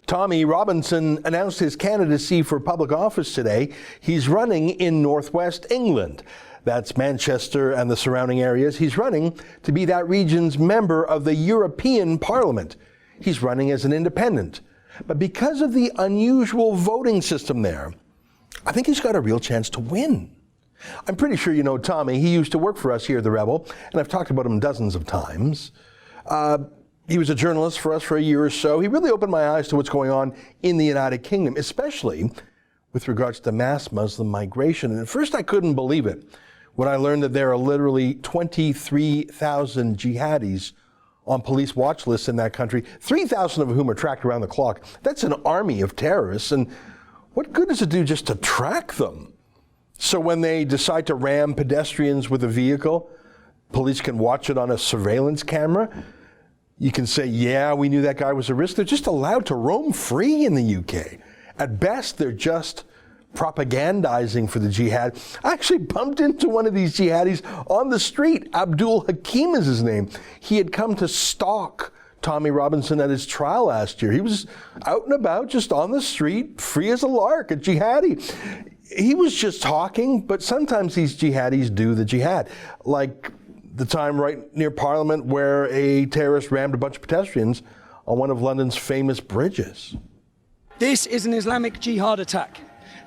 Tommy Robinson announced his candidacy for public office today. He's running in northwest England. That's Manchester and the surrounding areas. He's running to be that region's member of the European Parliament. He's running as an independent. But because of the unusual voting system there, I think he's got a real chance to win. I'm pretty sure you know Tommy. He used to work for us here at The Rebel, and I've talked about him dozens of times. He was a journalist for us for a year or so. He really opened my eyes to what's going on in the United Kingdom, especially with regards to mass Muslim migration. And at first I couldn't believe it when I learned that there are literally 23,000 jihadis on police watch lists in that country, 3,000 of whom are tracked around the clock. That's an army of terrorists. And what good does it do just to track them? So when they decide to ram pedestrians with a vehicle, police can watch it on a surveillance camera. You can say, yeah, we knew that guy was a risk. They're just allowed to roam free in the UK. At best, they're just propagandizing for the jihad. I actually bumped into one of these jihadis on the street. Abdul Hakim is his name. He had come to stalk Tommy Robinson at his trial last year. He was out and about, just on the street, free as a lark, a jihadi. He was just talking, but sometimes these jihadis do the jihad. Like the time right near Parliament where a terrorist rammed a bunch of pedestrians on one of London's famous bridges. This is an Islamic jihad attack.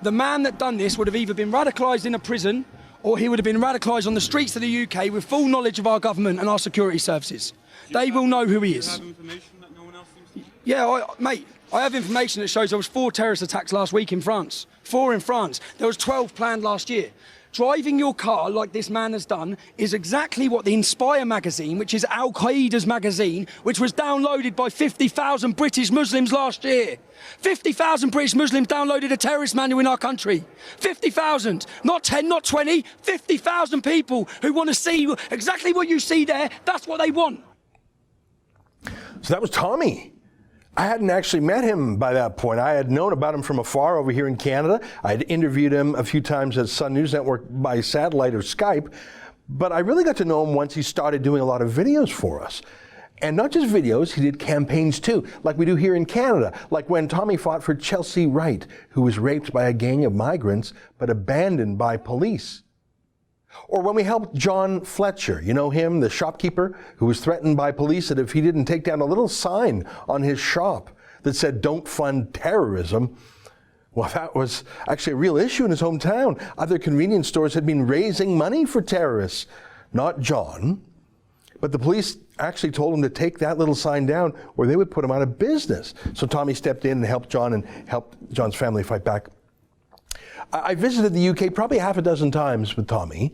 The man that done this would have either been radicalised in a prison or he would have been radicalised on the streets of the UK with full knowledge of our government and our security services. They will know who he is. You have information that no one else seems to? Yeah, mate, I have information that shows there was 4 terrorist attacks last week in France. 4 in France. There was 12 planned last year. Driving your car like this man has done is exactly what the Inspire magazine, which is Al-Qaeda's magazine, which was downloaded by 50,000 British Muslims last year. 50,000 British Muslims downloaded a terrorist manual in our country. 50,000, not 10, not 20, 50,000 people who want to see exactly what you see there. That's what they want. So that was Tommy. I hadn't actually met him by that point. I had known about him from afar over here in Canada. I had interviewed him a few times at Sun News Network by satellite or Skype, but I really got to know him once he started doing a lot of videos for us. And not just videos, he did campaigns too, like we do here in Canada, like when Tommy fought for Chelsea Wright, who was raped by a gang of migrants but abandoned by police. Or when we helped John Fletcher, you know him, the shopkeeper who was threatened by police that if he didn't take down a little sign on his shop that said, "Don't fund terrorism," well, that was actually a real issue in his hometown. Other convenience stores had been raising money for terrorists, not John. But the police actually told him to take that little sign down or they would put him out of business. So Tommy stepped in and helped John and helped John's family fight back. I visited the UK probably half a dozen times with Tommy.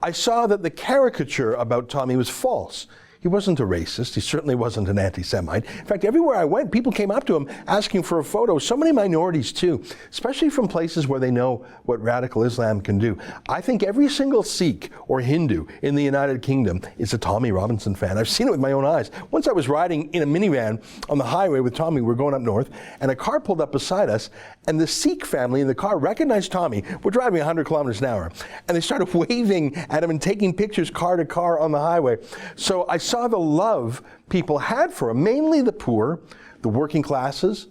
I saw that the caricature about Tommy was false. He wasn't a racist. He certainly wasn't an anti-Semite. In fact, everywhere I went, people came up to him asking for a photo. So many minorities too, especially from places where they know what radical Islam can do. I think every single Sikh or Hindu in the United Kingdom is a Tommy Robinson fan. I've seen it with my own eyes. Once I was riding in a minivan on the highway with Tommy. We were going up north, and a car pulled up beside us, and the Sikh family in the car recognized Tommy. We're driving 100 kilometers an hour, and they started waving at him and taking pictures car to car on the highway. So I saw the love people had for him, mainly the poor, the working classes,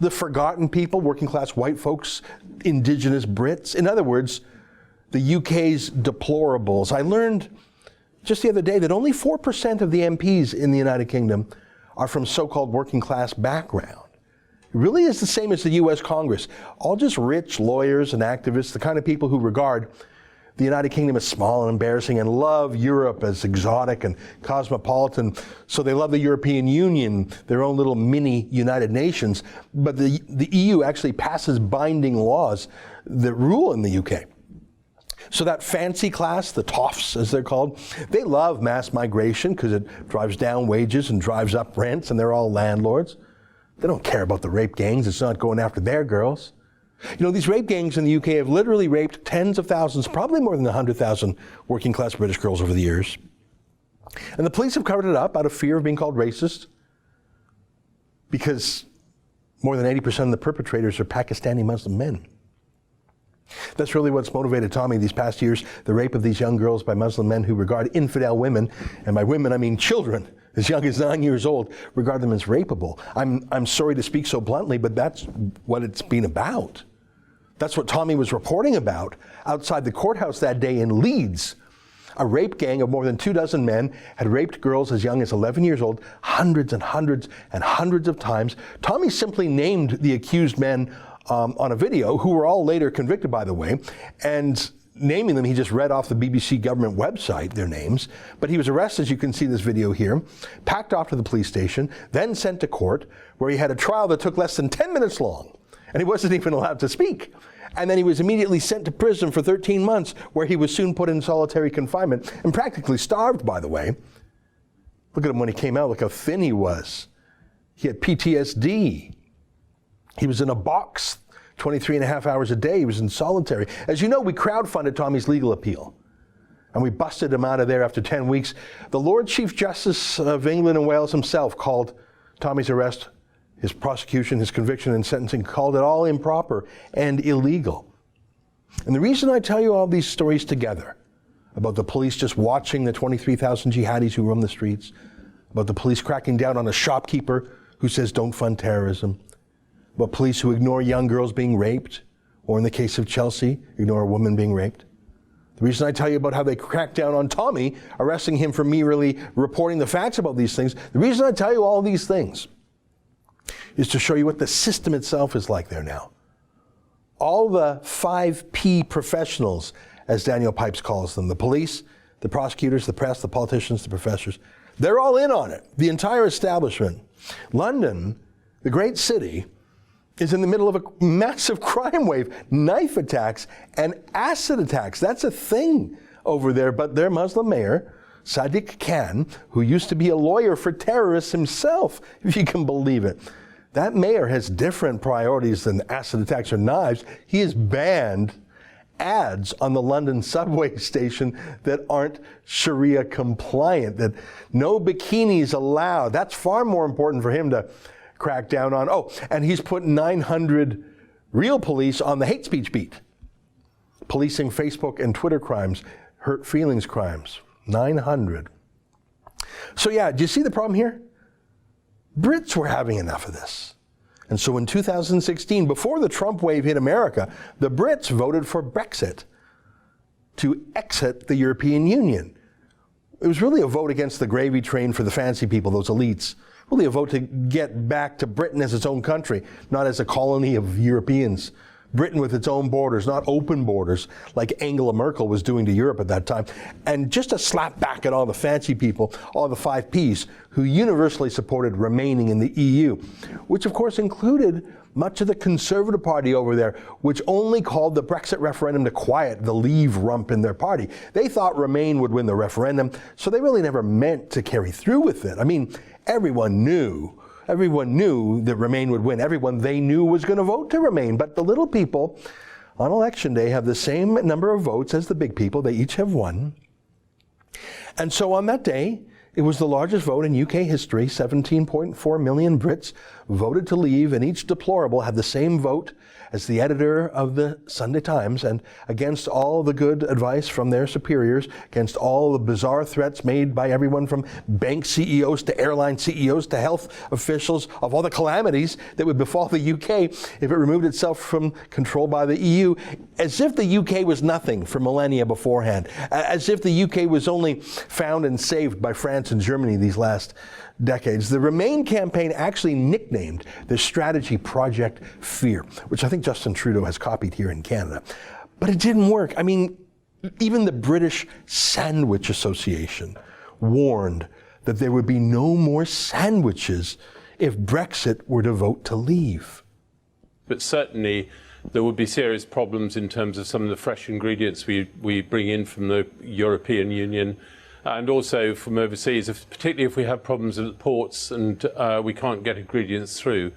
the forgotten people, working class white folks, indigenous Brits. In other words, the UK's deplorables. I learned just the other day that only 4% of the MPs in the United Kingdom are from so-called working class background. It really is the same as the US Congress. All just rich lawyers and activists, the kind of people who regard the United Kingdom is small and embarrassing and love Europe as exotic and cosmopolitan. So they love the European Union, their own little mini United Nations. But the EU actually passes binding laws that rule in the UK. So that fancy class, the toffs as they're called, they love mass migration because it drives down wages and drives up rents, and they're all landlords. They don't care about the rape gangs. It's not going after their girls. You know, these rape gangs in the UK have literally raped tens of thousands, probably more than 100,000 working class British girls over the years. And the police have covered it up out of fear of being called racist because more than 80% of the perpetrators are Pakistani Muslim men. That's really what's motivated Tommy these past years, the rape of these young girls by Muslim men who regard infidel women, and by women I mean children, as young as 9 years old, regard them as rapeable. I'm sorry to speak so bluntly, but that's what it's been about. That's what Tommy was reporting about outside the courthouse that day in Leeds. A rape gang of more than 24 men had raped girls as young as 11 years old, hundreds and hundreds and hundreds of times. Tommy simply named the accused men on a video, who were all later convicted, by the way, and naming them, he just read off the BBC government website, their names. But he was arrested, as you can see in this video here, packed off to the police station, then sent to court, where he had a trial that took less than 10 minutes long, and he wasn't even allowed to speak. And then he was immediately sent to prison for 13 months, where he was soon put in solitary confinement and practically starved, by the way. Look at him when he came out, look how thin he was. He had PTSD. He was in a box 23 and a half hours a day. He was in solitary. As you know, we crowdfunded Tommy's legal appeal, and we busted him out of there after 10 weeks. The Lord Chief Justice of England and Wales himself called Tommy's arrest, his prosecution, his conviction and sentencing, called it all improper and illegal. And the reason I tell you all these stories together, about the police just watching the 23,000 jihadis who roam the streets, about the police cracking down on a shopkeeper who says don't fund terrorism, about police who ignore young girls being raped, or in the case of Chelsea, ignore a woman being raped. The reason I tell you about how they cracked down on Tommy, arresting him for merely reporting the facts about these things, the reason I tell you all these things is to show you what the system itself is like there now. All the 5P professionals, as Daniel Pipes calls them, the police, the prosecutors, the press, the politicians, the professors, they're all in on it, the entire establishment. London, the great city, is in the middle of a massive crime wave, knife attacks and acid attacks. That's a thing over there, but their Muslim mayor, Sadiq Khan, who used to be a lawyer for terrorists himself, if you can believe it. That mayor has different priorities than acid attacks or knives. He has banned ads on the London subway station that aren't Sharia compliant, that no bikinis allowed. That's far more important for him to crack down on. Oh, and he's put 900 real police on the hate speech beat, policing Facebook and Twitter crimes, hurt feelings crimes. 900. So yeah, do you see the problem here? Brits were having enough of this. And so in 2016, before the Trump wave hit America, the Brits voted for Brexit, to exit the European Union. It was really a vote against the gravy train for the fancy people, those elites. Really a vote to get back to Britain as its own country, not as a colony of Europeans. Britain with its own borders, not open borders like Angela Merkel was doing to Europe at that time. And just a slap back at all the fancy people, all the 5Ps, who universally supported remaining in the EU, which of course included much of the Conservative Party over there, which only called the Brexit referendum to quiet the Leave rump in their party. They thought Remain would win the referendum, so they really never meant to carry through with it. I mean, everyone knew that Remain would win. Everyone they knew was going to vote to Remain. But the little people on election day have the same number of votes as the big people. They each have one. And so on that day, it was the largest vote in UK history. 17.4 million Brits voted to leave, and each deplorable had the same vote as the editor of the Sunday Times, and against all the good advice from their superiors, against all the bizarre threats made by everyone from bank CEOs to airline CEOs to health officials of all the calamities that would befall the UK if it removed itself from control by the EU, as if the UK was nothing for millennia beforehand, as if the UK was only found and saved by France and Germany these last decades. The Remain campaign actually nicknamed this strategy Project Fear, which I think Justin Trudeau has copied here in Canada. But it didn't work. I mean, even the British Sandwich Association warned that there would be no more sandwiches if Brexit were to vote to leave. But certainly there would be serious problems in terms of some of the fresh ingredients we bring in from the European Union, and also from overseas, particularly if we have problems at the ports and we can't get ingredients through,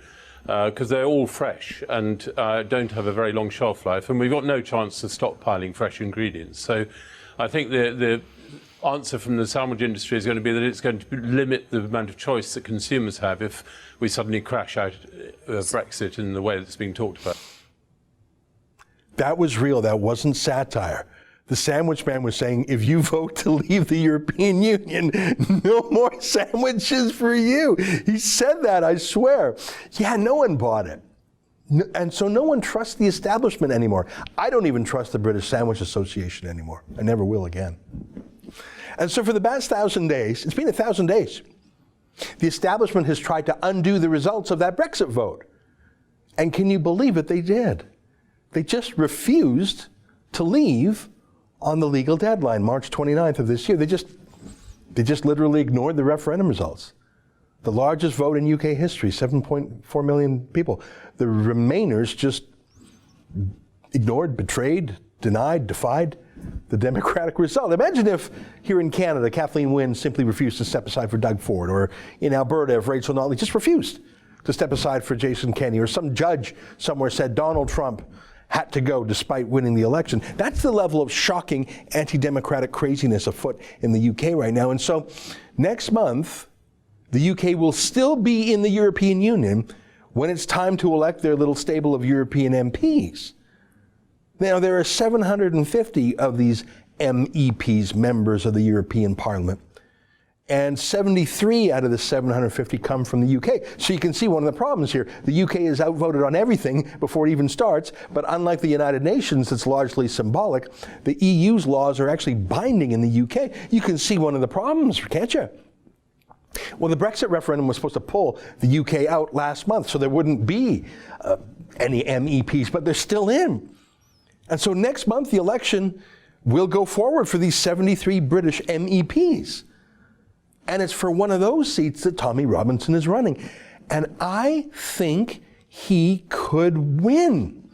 because they're all fresh and don't have a very long shelf life, and we've got no chance of stockpiling fresh ingredients. So I think the answer from the sandwich industry is going to be that it's going to limit the amount of choice that consumers have if we suddenly crash out of Brexit in the way that's being talked about. That was real. That wasn't satire. The sandwich man was saying, if you vote to leave the European Union, no more sandwiches for you. He said that, I swear. Yeah, no one bought it. And so no one trusts the establishment anymore. I don't even trust the British Sandwich Association anymore. I never will again. And so for the past 1,000 days, it's been 1,000 days, the establishment has tried to undo the results of that Brexit vote. And can you believe it? They did. They just refused to leave on the legal deadline, March 29th of this year. They just literally ignored the referendum results. The largest vote in UK history, 7.4 million people. The Remainers just ignored, betrayed, denied, defied the democratic result. Imagine if here in Canada, Kathleen Wynne simply refused to step aside for Doug Ford, or in Alberta, if Rachel Notley just refused to step aside for Jason Kenney, or some judge somewhere said Donald Trump had to go despite winning the election. That's the level of shocking anti-democratic craziness afoot in the UK right now. And so next month, the UK will still be in the European Union when it's time to elect their little stable of European MPs. Now, there are 750 of these MEPs, members of the European Parliament, and 73 out of the 750 come from the UK. So you can see one of the problems here. The UK is outvoted on everything before it even starts, but unlike the United Nations, that's largely symbolic, the EU's laws are actually binding in the UK. You can see one of the problems, can't you? Well, the Brexit referendum was supposed to pull the UK out last month, so there wouldn't be any MEPs, but they're still in. And so next month, the election will go forward for these 73 British MEPs. And it's for one of those seats that Tommy Robinson is running. And I think he could win.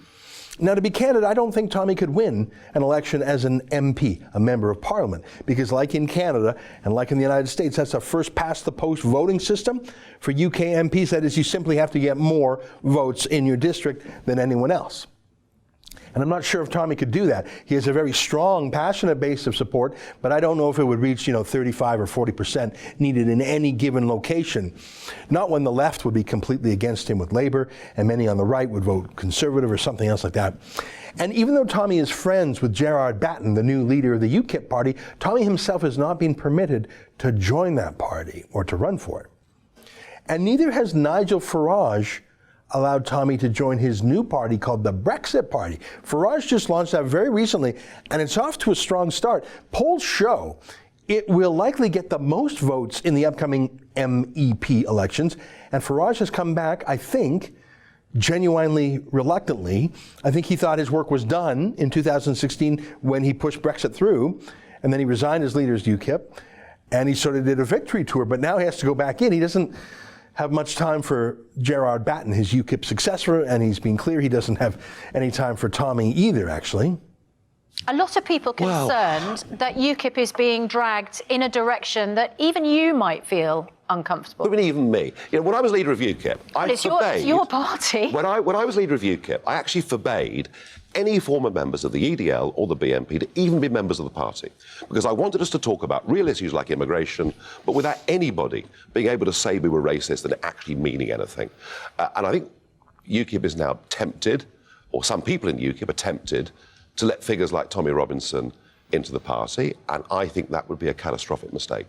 Now, to be candid, I don't think Tommy could win an election as an MP, a member of Parliament, because like in Canada and like in the United States, that's a first-past-the-post voting system. For UK MPs, that is, you simply have to get more votes in your district than anyone else. And I'm not sure if Tommy could do that. He has a very strong, passionate base of support, but I don't know if it would reach, 35 or 40% needed in any given location. Not when the left would be completely against him with Labour, and many on the right would vote Conservative or something else like that. And even though Tommy is friends with Gerard Batten, the new leader of the UKIP party, Tommy himself has not been permitted to join that party or to run for it. And neither has Nigel Farage allowed Tommy to join his new party called the Brexit Party. Farage just launched that very recently, and it's off to a strong start. Polls show it will likely get the most votes in the upcoming MEP elections, and Farage has come back, I think, genuinely reluctantly. I think he thought his work was done in 2016 when he pushed Brexit through, and then he resigned as leader of UKIP, and he sort of did a victory tour, but now he has to go back in. He doesn't have much time for Gerard Batten, his UKIP successor, and he's been clear he doesn't have any time for Tommy either, actually. A lot of people concerned that UKIP is being dragged in a direction that even you might feel uncomfortable. I mean, even me. When I was leader of UKIP, it's your party. When I was leader of UKIP, I actually forbade any former members of the EDL or the BNP to even be members of the party, because I wanted us to talk about real issues like immigration, but without anybody being able to say we were racist and actually meaning anything. And I think UKIP is now tempted, or some people in UKIP are tempted, to let figures like Tommy Robinson into the party, and I think that would be a catastrophic mistake.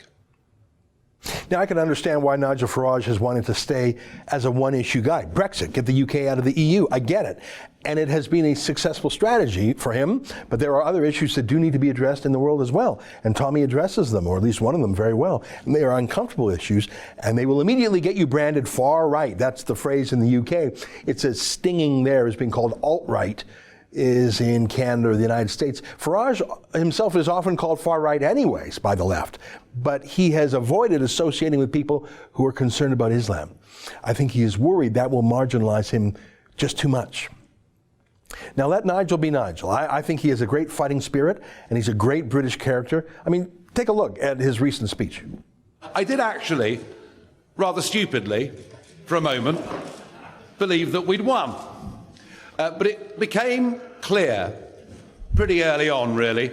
Now, I can understand why Nigel Farage has wanted to stay as a one-issue guy. Brexit, get the UK out of the EU, I get it. And it has been a successful strategy for him, but there are other issues that do need to be addressed in the world as well. And Tommy addresses them, or at least one of them, very well. And they are uncomfortable issues, and they will immediately get you branded far right. That's the phrase in the UK. It's as stinging there as being called alt-right is in Canada or the United States. Farage himself is often called far-right anyways by the left, but he has avoided associating with people who are concerned about Islam. I think he is worried that will marginalize him just too much. Now let Nigel be Nigel. I think he has a great fighting spirit, and he's a great British character. I mean, take a look at his recent speech. I did actually, rather stupidly, for a moment, believe that we'd won. But it became clear pretty early on, really,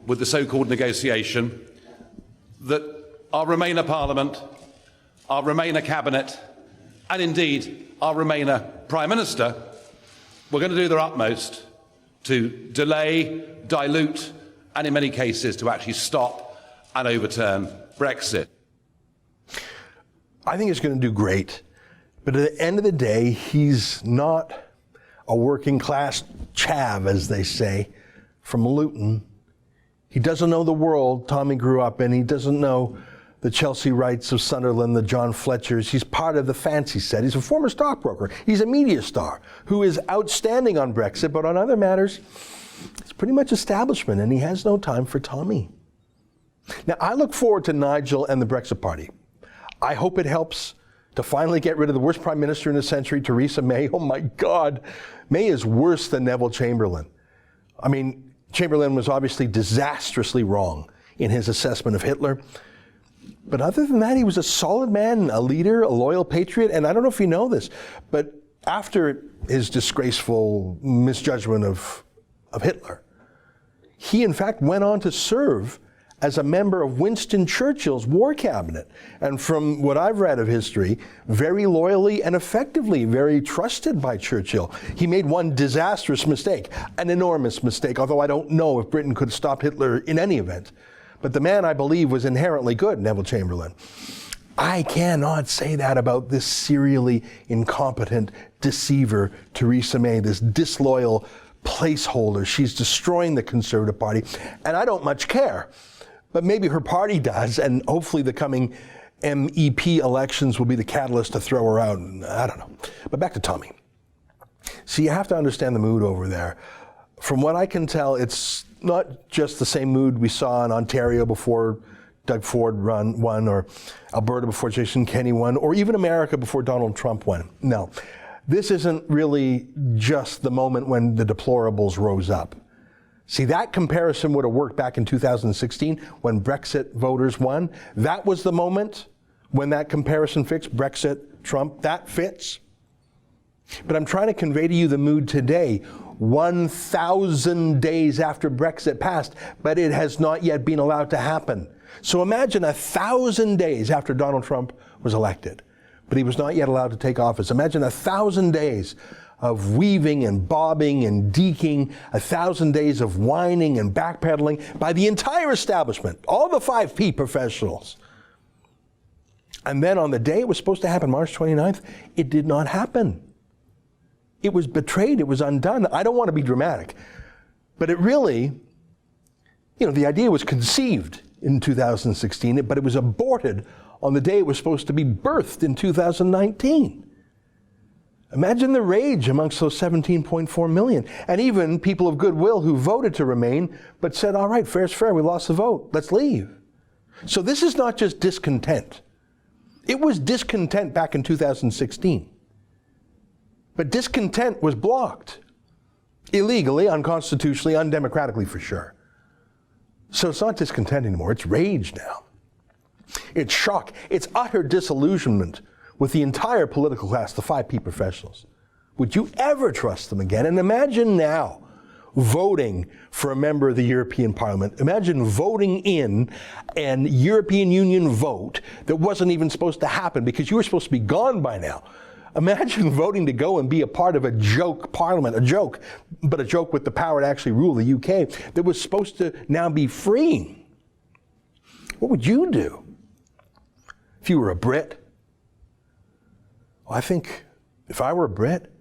with the so-called negotiation, that our Remainer Parliament, our Remainer Cabinet, and indeed our Remainer Prime Minister were going to do their utmost to delay, dilute and in many cases to actually stop and overturn Brexit. I think he's going to do great. But at the end of the day, he's not a working class chav, as they say, from Luton. He doesn't know the world Tommy grew up in. He doesn't know the Chelsea Wrights of Sunderland, the John Fletchers. He's part of the fancy set. He's a former stockbroker. He's a media star who is outstanding on Brexit, but on other matters, it's pretty much establishment, and he has no time for Tommy. Now, I look forward to Nigel and the Brexit Party. I hope it helps to finally get rid of the worst prime minister in a century, Theresa May. Oh my God, May is worse than Neville Chamberlain. I mean, Chamberlain was obviously disastrously wrong in his assessment of Hitler. But other than that, he was a solid man, a leader, a loyal patriot. And I don't know if you know this, but after his disgraceful misjudgment of Hitler, he in fact went on to serve as a member of Winston Churchill's war cabinet. And from what I've read of history, very loyally and effectively, very trusted by Churchill. He made one disastrous mistake, an enormous mistake, although I don't know if Britain could stop Hitler in any event. But the man, I believe, was inherently good, Neville Chamberlain. I cannot say that about this serially incompetent deceiver, Theresa May, this disloyal placeholder. She's destroying the Conservative Party, and I don't much care. But maybe her party does, and hopefully the coming MEP elections will be the catalyst to throw her out. I don't know. But back to Tommy. See, you have to understand the mood over there. From what I can tell, it's not just the same mood we saw in Ontario before Doug Ford won, or Alberta before Jason Kenney won, or even America before Donald Trump won. No, this isn't really just the moment when the deplorables rose up. See, that comparison would have worked back in 2016 when Brexit voters won. That was the moment when that comparison fixed. Brexit, Trump, that fits. But I'm trying to convey to you the mood today, 1,000 days after Brexit passed, but it has not yet been allowed to happen. So imagine 1,000 days after Donald Trump was elected, but he was not yet allowed to take office. Imagine 1,000 days of weaving and bobbing and deking, 1,000 days of whining and backpedaling by the entire establishment, all the 5P professionals. And then on the day it was supposed to happen, March 29th, it did not happen. It was betrayed, it was undone. I don't want to be dramatic, but it really, the idea was conceived in 2016, but it was aborted on the day it was supposed to be birthed in 2019. Imagine the rage amongst those 17.4 million. And even people of goodwill who voted to remain, but said, all right, fair's fair, we lost the vote, let's leave. So this is not just discontent. It was discontent back in 2016. But discontent was blocked. Illegally, unconstitutionally, undemocratically for sure. So it's not discontent anymore, it's rage now. It's shock, it's utter disillusionment with the entire political class, the 5P professionals. Would you ever trust them again? And imagine now voting for a member of the European Parliament. Imagine voting in an European Union vote that wasn't even supposed to happen because you were supposed to be gone by now. Imagine voting to go and be a part of a joke parliament, but a joke with the power to actually rule the UK that was supposed to now be free. What would you do if you were a Brit? Well, I think if I were a Brit,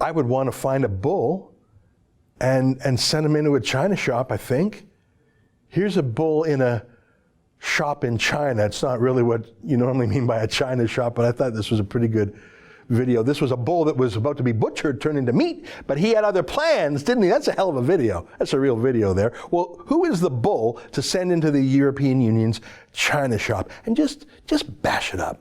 I would want to find a bull and send him into a china shop, I think. Here's a bull in a shop in China. It's not really what you normally mean by a china shop, but I thought this was a pretty good video. This was a bull that was about to be butchered, turned into meat, but he had other plans, didn't he? That's a hell of a video. That's a real video there. Well, who is the bull to send into the European Union's china shop and just bash it up?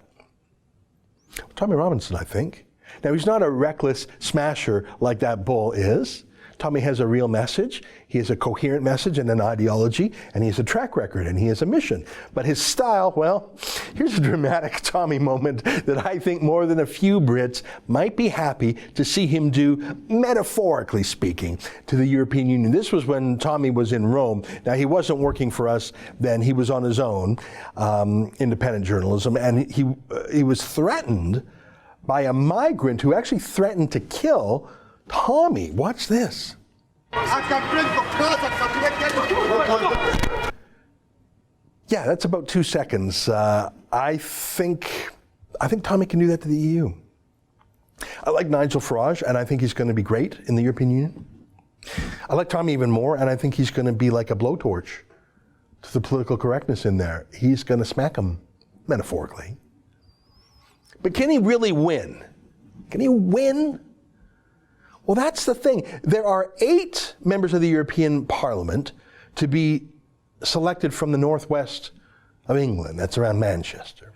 Tommy Robinson, I think. Now, he's not a reckless smasher like that bull is. Tommy has a real message. He has a coherent message and an ideology, and he has a track record, and he has a mission. But his style, well, here's a dramatic Tommy moment that I think more than a few Brits might be happy to see him do, metaphorically speaking, to the European Union. This was when Tommy was in Rome. Now, he wasn't working for us then. He was on his own, independent journalism, and he was threatened by a migrant who actually threatened to kill Tommy. Watch this. Yeah, that's about 2 seconds. I think Tommy can do that to the EU. I like Nigel Farage, and I think he's going to be great in the European Union. I like Tommy even more, and I think he's going to be like a blowtorch to the political correctness in there. He's going to smack him, metaphorically. But can he really win? Can he win? Well, that's the thing. There are 8 members of the European Parliament to be selected from the northwest of England. That's around Manchester.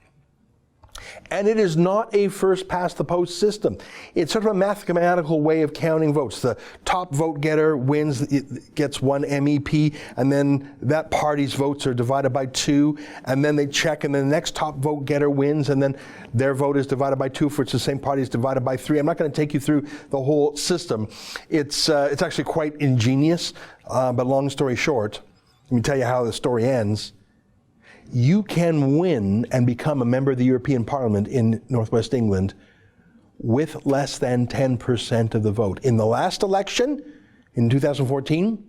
And it is not a first past the post system. It's sort of a mathematical way of counting votes. The top vote getter wins, it gets 1 MEP, and then that party's votes are divided by 2, and then they check, and then the next top vote getter wins, and then their vote is divided by 2, for it's the same party is divided by 3. I'm not going to take you through the whole system. It's actually quite ingenious, but long story short, let me tell you how the story ends. You can win and become a member of the European Parliament in Northwest England with less than 10% of the vote. In the last election, in 2014,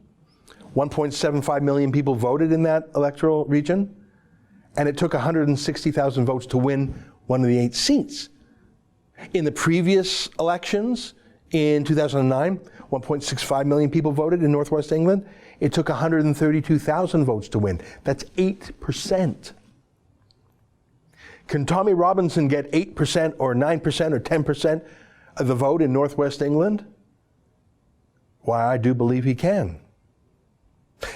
1.75 million people voted in that electoral region, and it took 160,000 votes to win one of the 8 seats. In the previous elections, in 2009, 1.65 million people voted in Northwest England. It took 132,000 votes to win. That's 8%. Can Tommy Robinson get 8% or 9% or 10% of the vote in Northwest England? Why, I do believe he can.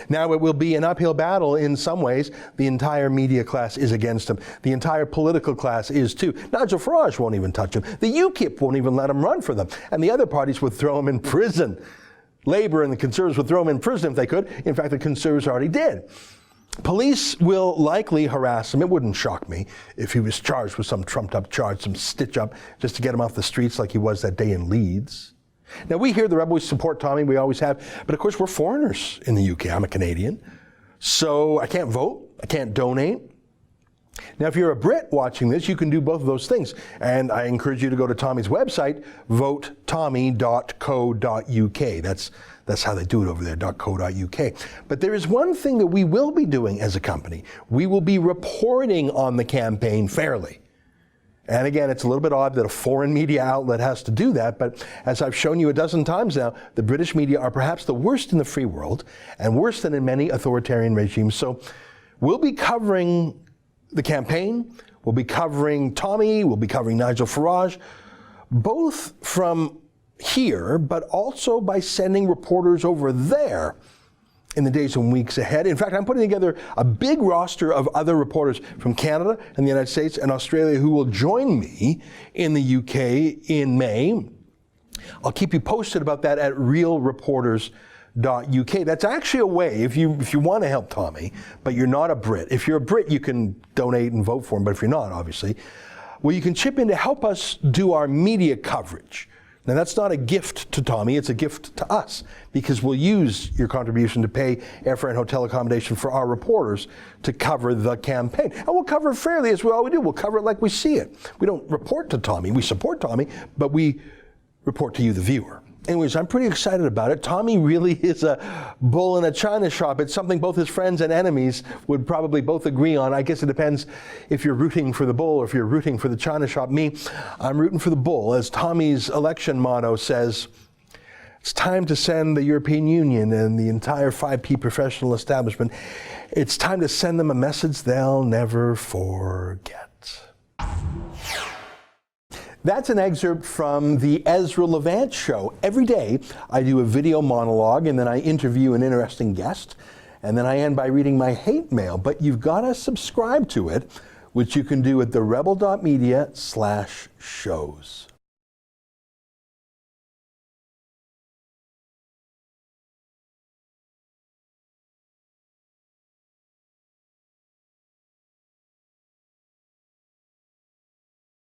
Now, it will be an uphill battle in some ways. The entire media class is against him. The entire political class is too. Nigel Farage won't even touch him. The UKIP won't even let him run for them. And the other parties would throw him in prison. Labour and the Conservatives would throw him in prison if they could. In fact, the Conservatives already did. Police will likely harass him. It wouldn't shock me if he was charged with some trumped-up charge, some stitch-up, just to get him off the streets like he was that day in Leeds. Now, we here, the Rebels, support Tommy. We always have. But, of course, we're foreigners in the UK. I'm a Canadian. So I can't vote. I can't donate. Now, if you're a Brit watching this, you can do both of those things. And I encourage you to go to Tommy's website, votetommy.co.uk. That's how they do it over there, .co.uk. But there is one thing that we will be doing as a company. We will be reporting on the campaign fairly. And again, it's a little bit odd that a foreign media outlet has to do that, but as I've shown you a dozen times now, the British media are perhaps the worst in the free world and worse than in many authoritarian regimes. So we'll be covering the campaign, we'll be covering Tommy, we'll be covering Nigel Farage, both from here, but also by sending reporters over there in the days and weeks ahead. In fact, I'm putting together a big roster of other reporters from Canada and the United States and Australia who will join me in the UK in May. I'll keep you posted about that at realreporters.uk. That's actually a way, if you want to help Tommy, but you're not a Brit. If you're a Brit, you can donate and vote for him, but if you're not, obviously, well, you can chip in to help us do our media coverage. Now, that's not a gift to Tommy, it's a gift to us, because we'll use your contribution to pay airfare and hotel accommodation for our reporters to cover the campaign. And we'll cover it fairly, as we always do. We'll cover it like we see it. We don't report to Tommy. We support Tommy, but we report to you, the viewer. Anyways, I'm pretty excited about it. Tommy really is a bull in a china shop. It's something both his friends and enemies would probably both agree on. I guess it depends if you're rooting for the bull or if you're rooting for the china shop. Me, I'm rooting for the bull. As Tommy's election motto says, it's time to send the European Union and the entire 5P professional establishment, it's time to send them a message they'll never forget. That's an excerpt from the Ezra Levant show. Every day I do a video monologue and then I interview an interesting guest and then I end by reading my hate mail. But you've got to subscribe to it, which you can do at therebel.media/shows.